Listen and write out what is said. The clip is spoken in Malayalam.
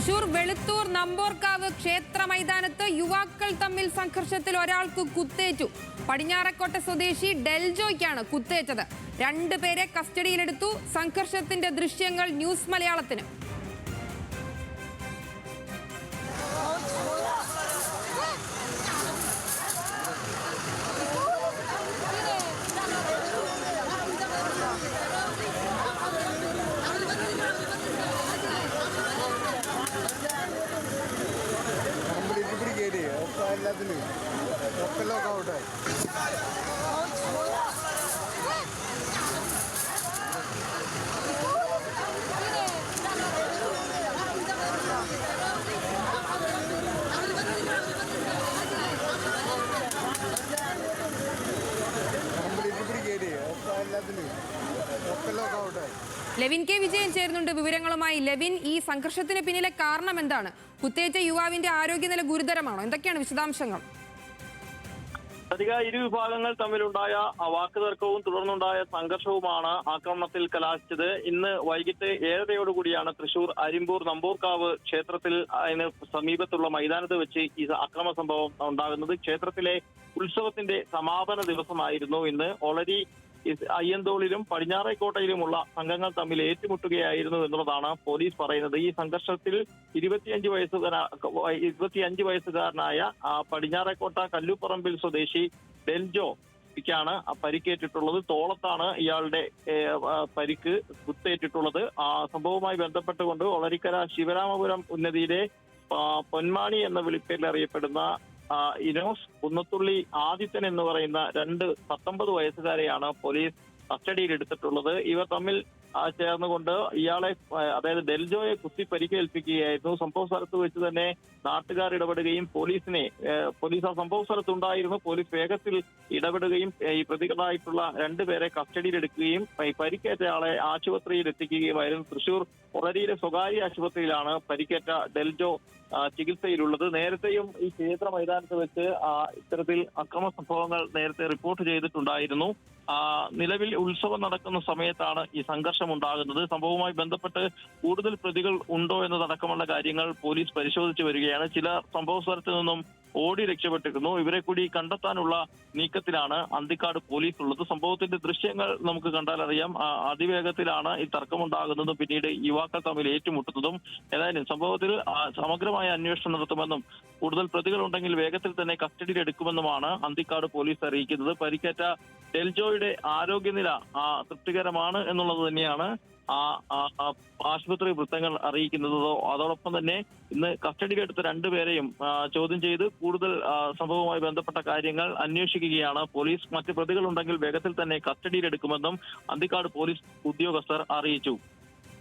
തൃശൂർ വെളുത്തൂർ നമ്പോർക്കാവ് ക്ഷേത്ര മൈതാനത്ത് യുവാക്കൾ തമ്മിൽ സംഘർഷത്തിൽ ഒരാൾക്ക് കുത്തേറ്റു. പടിഞ്ഞാറക്കോട്ട സ്വദേശി ഡെൽജോയ്ക്കാണ് കുത്തേറ്റത്. രണ്ടുപേരെ കസ്റ്റഡിയിലെടുത്തു. സംഘർഷത്തിന്റെ ദൃശ്യങ്ങൾ ന്യൂസ് മലയാളത്തിന്. ലെവിൻ കെ വിജയൻ ചേരുന്നുണ്ട് വിവരങ്ങളുമായി. ലെവിൻ, ഈ സംഘർഷത്തിന് പിന്നിലെ കാരണം എന്താണ്? കുത്തേറ്റ യുവാവിന്റെ ആരോഗ്യനില ഗുരുതരമാണോ? എന്തൊക്കെയാണ് വിശദാംശങ്ങൾ? ഇരു വിഭാഗങ്ങൾ തമ്മിലുണ്ടായ വാക്കുതർക്കവും തുടർന്നുണ്ടായ സംഘർഷവുമാണ് ആക്രമണത്തിൽ കലാശിച്ചത്. ഇന്ന് വൈകിട്ട് 7:30യോടുകൂടിയാണ് തൃശൂർ അരിമ്പൂർ നമ്പോർക്കാവ് ക്ഷേത്രത്തിൽ അതിന് സമീപത്തുള്ള മൈതാനത്ത് വെച്ച് ഈ അക്രമ സംഭവം ഉണ്ടാകുന്നത്. ക്ഷേത്രത്തിലെ ഉത്സവത്തിന്റെ സമാപന ദിവസമായിരുന്നു ഇന്ന്. ഓൾറെഡി അയ്യന്തോളിലും പടിഞ്ഞാറേക്കോട്ടയിലുമുള്ള സംഘങ്ങൾ തമ്മിൽ ഏറ്റുമുട്ടുകയായിരുന്നു എന്നുള്ളതാണ് പോലീസ് പറയുന്നത്. ഈ സംഘർഷത്തിൽ 25 വയസ്സുകാരനായ പടിഞ്ഞാറേക്കോട്ട കല്ലുപറമ്പിൽ സ്വദേശി ഡെൽജോയ്ക്കാണ് പരിക്കേറ്റിട്ടുള്ളത്. തോളത്താണ് ഇയാളുടെ പരിക്ക് കുത്തേറ്റിട്ടുള്ളത്. സംഭവവുമായി ബന്ധപ്പെട്ടുകൊണ്ട് ഒളരിക്കര ശിവരാമപുരം ഉന്നതിയിലെ പൊന്മാണി എന്ന വിളിപ്പേരിൽ അറിയപ്പെടുന്ന ഇനോസ് കുന്നത്തുള്ളി ആദിത്യൻ എന്ന് പറയുന്ന 19 വയസ്സുകാരെയാണ് പോലീസ് കസ്റ്റഡിയിൽ എടുത്തിട്ടുള്ളത്. ഇവർ തമ്മിൽ ചേർന്നുകൊണ്ട് ഇയാളെ, അതായത് ഡെൽജോയെ കുത്തി പരിക്കേൽപ്പിക്കുകയായിരുന്നു. സംഭവ സ്ഥലത്ത് വെച്ച് തന്നെ നാട്ടുകാർ ഇടപെടുകയും പോലീസ് ആ സംഭവ സ്ഥലത്തുണ്ടായിരുന്നു. പോലീസ് വേഗത്തിൽ ഇടപെടുകയും ഈ പ്രതികളായിട്ടുള്ള 2 പേരെ കസ്റ്റഡിയിലെടുക്കുകയും പരിക്കേറ്റ ആളെ ആശുപത്രിയിൽ എത്തിക്കുകയുമായിരുന്നു. തൃശൂർ ഒളരിയിലെ സ്വകാര്യ ആശുപത്രിയിലാണ് പരിക്കേറ്റ ഡെൽജോ ചികിത്സയിലുള്ളത്. നേരത്തെയും ഈ ക്ഷേത്ര മൈതാനത്ത് വെച്ച് ഇത്തരത്തിൽ അക്രമ സംഭവങ്ങൾ നേരത്തെ റിപ്പോർട്ട് ചെയ്തിട്ടുണ്ടായിരുന്നു. നിലവിൽ ഉത്സവം നടക്കുന്ന സമയത്താണ് ഈ സംഘർഷം ഉണ്ടാകുന്നത്. സംഭവവുമായി ബന്ധപ്പെട്ട് കൂടുതൽ പ്രതികൾ ഉണ്ടോ എന്നതടക്കമുള്ള കാര്യങ്ങൾ പോലീസ് പരിശോധിച്ചു വരികയാണ്. ചില സംഭവ സ്ഥലത്ത് നിന്നും ഓടി രക്ഷപ്പെട്ടിരുന്നു. ഇവരെ കൂടി കണ്ടെത്താനുള്ള നീക്കത്തിലാണ് അന്തിക്കാട് പോലീസ് ഉള്ളത്. സംഭവത്തിന്റെ ദൃശ്യങ്ങൾ നമുക്ക് കണ്ടാൽ അറിയാം. അതിവേഗത്തിലാണ് ഈ തർക്കമുണ്ടാകുന്നതും പിന്നീട് യുവാക്കൾ തമ്മിൽ ഏറ്റുമുട്ടുന്നതും. ഏതായാലും സംഭവത്തിൽ സമഗ്രമായ അന്വേഷണം നടത്തുമെന്നും കൂടുതൽ പ്രതികൾ ഉണ്ടെങ്കിൽ വേഗത്തിൽ തന്നെ കസ്റ്റഡിയിൽ എടുക്കുമെന്നുമാണ് അന്തിക്കാട് പോലീസ് അറിയിക്കുന്നത്. പരിക്കേറ്റ ഡെൽജോയുടെ ആരോഗ്യനില തൃപ്തികരമാണ് എന്നുള്ളത് തന്നെയാണ് ആശുപത്രി വൃത്തങ്ങൾ അറിയിക്കുന്നത്. അതോടൊപ്പം തന്നെ ഇന്ന് കസ്റ്റഡിയിലെടുത്ത 2 പേരെയും ചോദ്യം ചെയ്ത് കൂടുതൽ സംഭവവുമായി ബന്ധപ്പെട്ട കാര്യങ്ങൾ അന്വേഷിക്കുകയാണ് പോലീസ്. മറ്റ് പ്രതികളുണ്ടെങ്കിൽ വേഗത്തിൽ തന്നെ കസ്റ്റഡിയിലെടുക്കുമെന്നും അന്തിക്കാട് പോലീസ് ഉദ്യോഗസ്ഥർ അറിയിച്ചു.